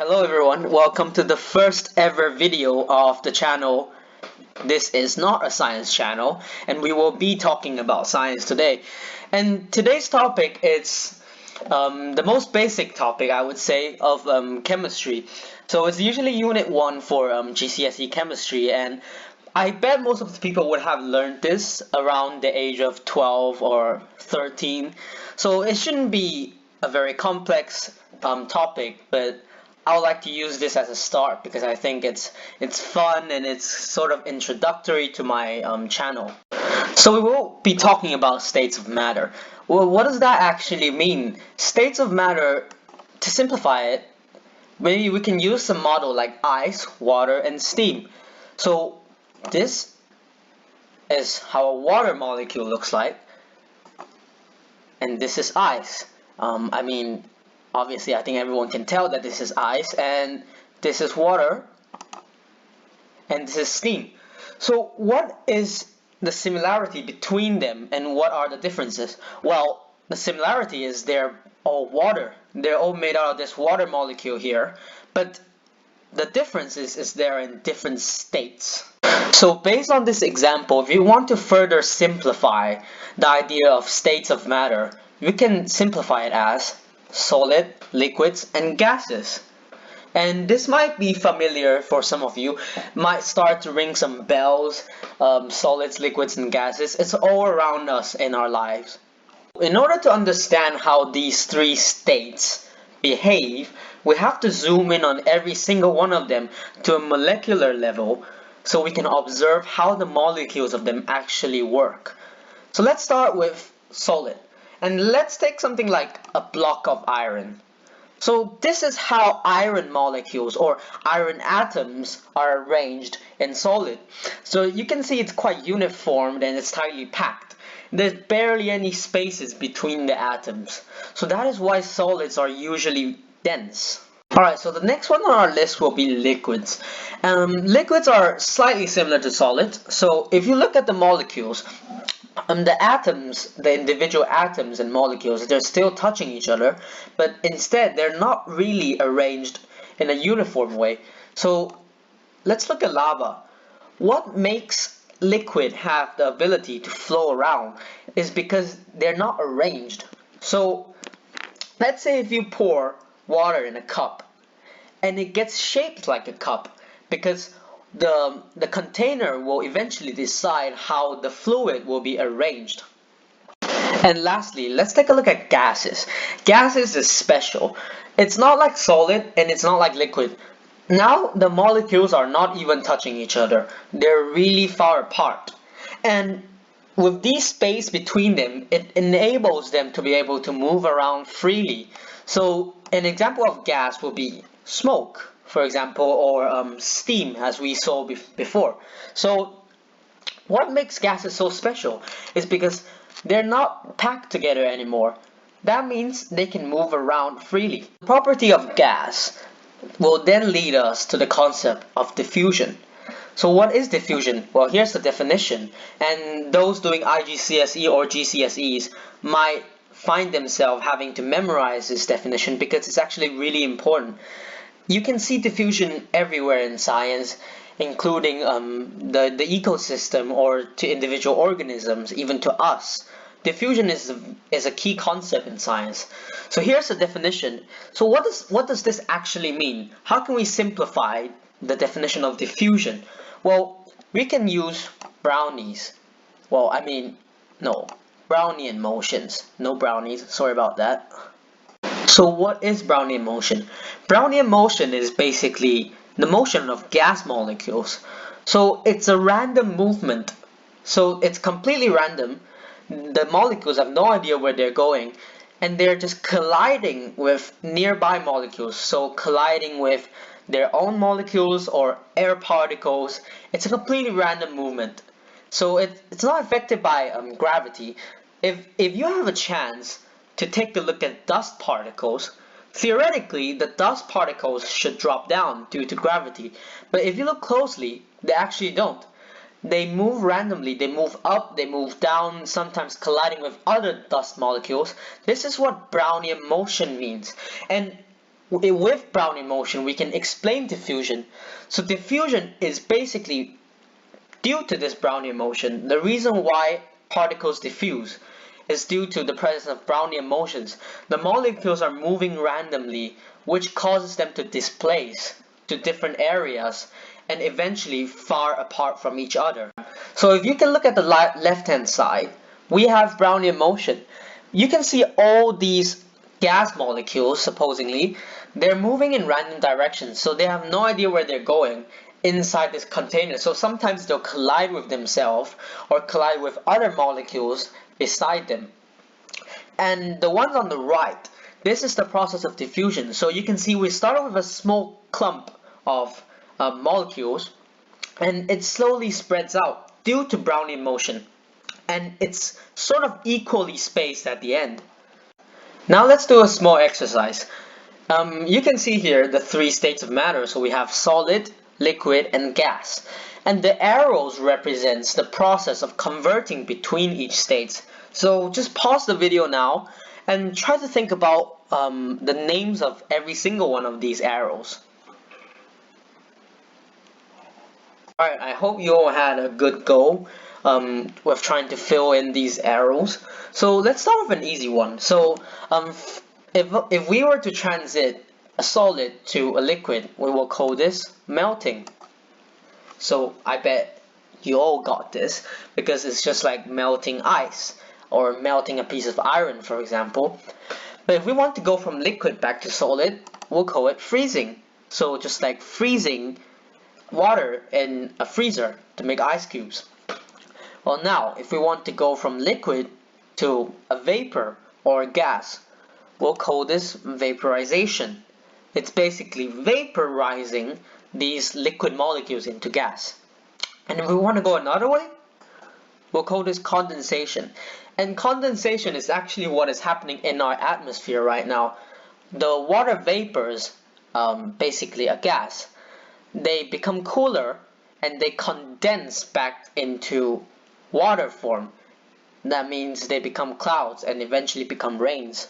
Hello everyone. Welcome to the first ever video of the channel. This is not a science channel, and we will be talking about science today. And today's topic is the most basic topic, I would say, of chemistry. So it's usually Unit 1 for GCSE chemistry, and I bet most of the people would have learned this around the age of 12 or 13. So it shouldn't be a very complex topic, but I would like to use this as a start because I think it's fun and it's sort of introductory to my channel. So we will be talking about states of matter. Well, what does that actually mean? States of matter, to simplify it, maybe we can use a model like ice, water, and steam. So this is how a water molecule looks like, and this is ice. Obviously, I think everyone can tell that this is ice, and this is water, and this is steam. So what is the similarity between them, and what are the differences? Well, the similarity is they're all water. They're all made out of this water molecule here, but the difference is they're in different states. So based on this example, if you want to further simplify the idea of states of matter, we can simplify it as solid, liquids, and gases. And this might be familiar for some of you, might start to ring some bells. Solids, liquids, and gases, it's all around us in our lives. In order to understand how these three states behave, we have to zoom in on every single one of them to a molecular level so we can observe how the molecules of them actually work. So let's start with solid. And let's take something like a block of iron. So this is how iron molecules or iron atoms are arranged in solid. So you can see it's quite uniform and it's tightly packed. There's barely any spaces between the atoms. So that is why solids are usually dense. Alright, so the next one on our list will be liquids. Liquids are slightly similar to solids. So if you look at the molecules, the atoms, the individual atoms and molecules, they're still touching each other, but instead they're not really arranged in a uniform way. So let's look at lava. What makes liquid have the ability to flow around is because they're not arranged. So let's say if you pour water in a cup and it gets shaped like a cup, because the container will eventually decide how the fluid will be arranged. And lastly, let's take a look at gases. Gases is special. It's not like solid and it's not like liquid. Now the molecules are not even touching each other. They're really far apart. And with this space between them, it enables them to be able to move around freely. So an example of gas will be smoke, for example, or steam, as we saw before. So what makes gases so special is because they're not packed together anymore. That means they can move around freely. The property of gas will then lead us to the concept of diffusion. So what is diffusion? Well, here's the definition, and those doing IGCSE or GCSEs might find themselves having to memorize this definition because it's actually really important. You can see diffusion everywhere in science, including the ecosystem or to individual organisms, even to us. Diffusion is a key concept in science. So here's the definition. So what does this actually mean? How can we simplify the definition of diffusion? Well, we can use brownies. No, Brownian motions. No brownies, sorry about that. So what is Brownian motion? Brownian motion is basically the motion of gas molecules. So it's a random movement. So it's completely random. The molecules have no idea where they're going, and they're just colliding with nearby molecules. So colliding with their own molecules or air particles. It's a completely random movement. So it's not affected by gravity. If you have a chance to take a look at dust particles, theoretically the dust particles should drop down due to gravity, but if you look closely, they actually don't. They move randomly, they move up, they move down, sometimes colliding with other dust molecules. This is what Brownian motion means. And with Brownian motion, we can explain diffusion. So diffusion is basically due to this Brownian motion. The reason why particles diffuse is due to the presence of Brownian motions. The molecules are moving randomly, which causes them to displace to different areas and eventually far apart from each other. So if you can look at the left-hand side, we have Brownian motion. You can see all these gas molecules, supposedly, they're moving in random directions, so they have no idea where they're going inside this container. So sometimes they'll collide with themselves or collide with other molecules beside them. And the ones on the right, this is the process of diffusion. So you can see we start with a small clump of molecules, and it slowly spreads out due to Brownian motion, and it's sort of equally spaced at the end. Now let's do a small exercise. You can see here the three states of matter. So we have solid, liquid, and gas. And the arrows represents the process of converting between each state. So just pause the video now and try to think about the names of every single one of these arrows. Alright, I hope you all had a good go with trying to fill in these arrows. So let's start with an easy one. So if we were to transit a solid to a liquid, we will call this melting. So I bet you all got this, because it's just like melting ice or melting a piece of iron, for example. But if we want to go from liquid back to solid, we'll call it freezing. So just like freezing water in a freezer to make ice cubes. Well, now if we want to go from liquid to a vapor or a gas, we'll call this vaporization. It's basically vaporizing these liquid molecules into gas. And if we want to go another way, we'll call this condensation. And condensation is actually what is happening in our atmosphere right now. The water vapors, basically a gas, they become cooler and they condense back into water form. That means they become clouds and eventually become rains.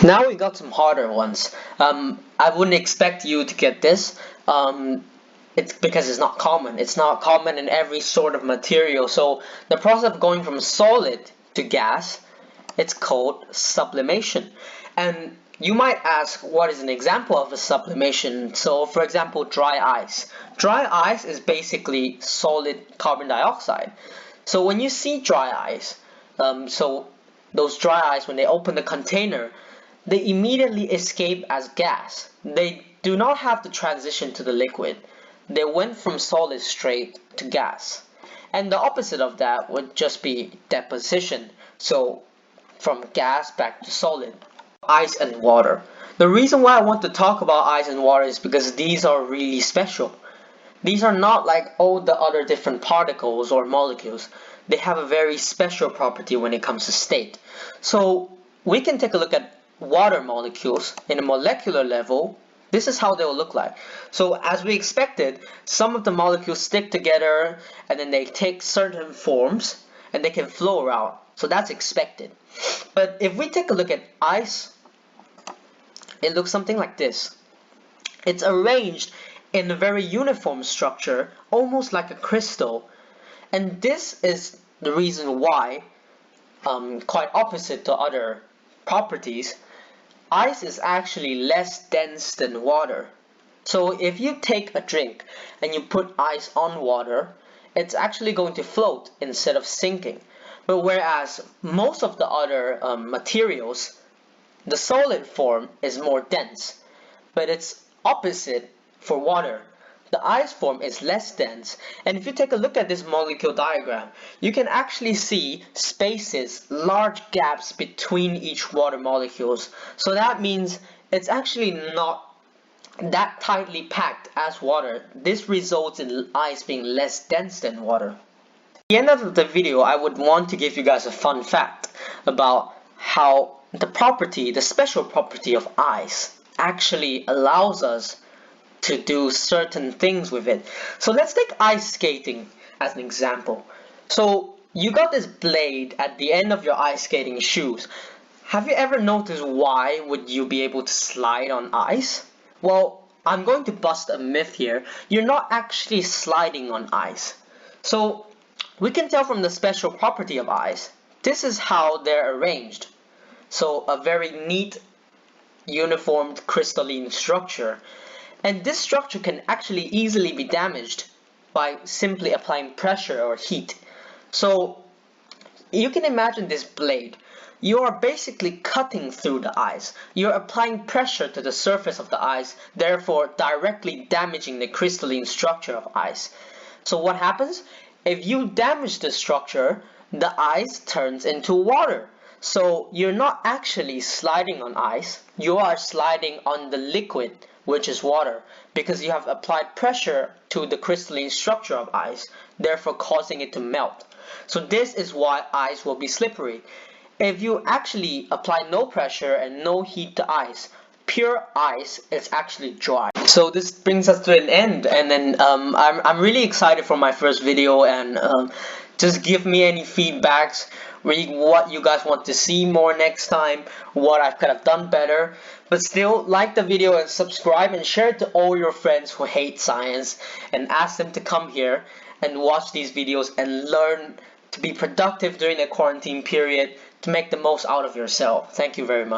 Now we got some harder ones. I wouldn't expect you to get this. It's because it's not common. It's not common in every sort of material. So the process of going from solid to gas, it's called sublimation. And you might ask, what is an example of a sublimation? So for example, dry ice. Dry ice is basically solid carbon dioxide. So when you see dry ice, so those dry ice, when they open the container, they immediately escape as gas. They do not have to transition to the liquid. They went from solid straight to gas. And the opposite of that would just be deposition. So from gas back to solid. Ice and water. The reason why I want to talk about ice and water is because these are really special. These are not like all the other different particles or molecules. They have a very special property when it comes to state. So we can take a look at water molecules in a molecular level. This is how they will look like. So as we expected, some of the molecules stick together and then they take certain forms and they can flow around. So that's expected. But if we take a look at ice, it looks something like this. It's arranged in a very uniform structure, almost like a crystal. And this is the reason why, quite opposite to other properties, ice is actually less dense than water. So if you take a drink and you put ice on water, it's actually going to float instead of sinking. But whereas most of the other materials, the solid form is more dense, but it's opposite for water. The ice form is less dense, and if you take a look at this molecule diagram, you can actually see spaces, large gaps between each water molecules. So that means it's actually not that tightly packed as water. This results in ice being less dense than water. At the end of the video, I would want to give you guys a fun fact about how the special property of ice actually allows us to do certain things with it. So let's take ice skating as an example. So you got this blade at the end of your ice skating shoes. Have you ever noticed why would you be able to slide on ice? Well, I'm going to bust a myth here. You're not actually sliding on ice. So we can tell from the special property of ice. This is how they're arranged. So a very neat, uniformed crystalline structure. And this structure can actually easily be damaged by simply applying pressure or heat. So you can imagine this blade. You are basically cutting through the ice. You're applying pressure to the surface of the ice, therefore directly damaging the crystalline structure of ice. So what happens? If you damage the structure, the ice turns into water. So you're not actually sliding on ice, you are sliding on the liquid, which is water, because you have applied pressure to the crystalline structure of ice, therefore causing it to melt. So this is why ice will be slippery. If you actually apply no pressure and no heat to ice, pure ice is actually dry. So this brings us to an end, and then I'm really excited for my first video, and just give me any feedbacks, what you guys want to see more next time, what I could have done better. But still, like the video and subscribe and share it to all your friends who hate science, and ask them to come here and watch these videos and learn to be productive during the quarantine period, to make the most out of yourself. Thank you very much.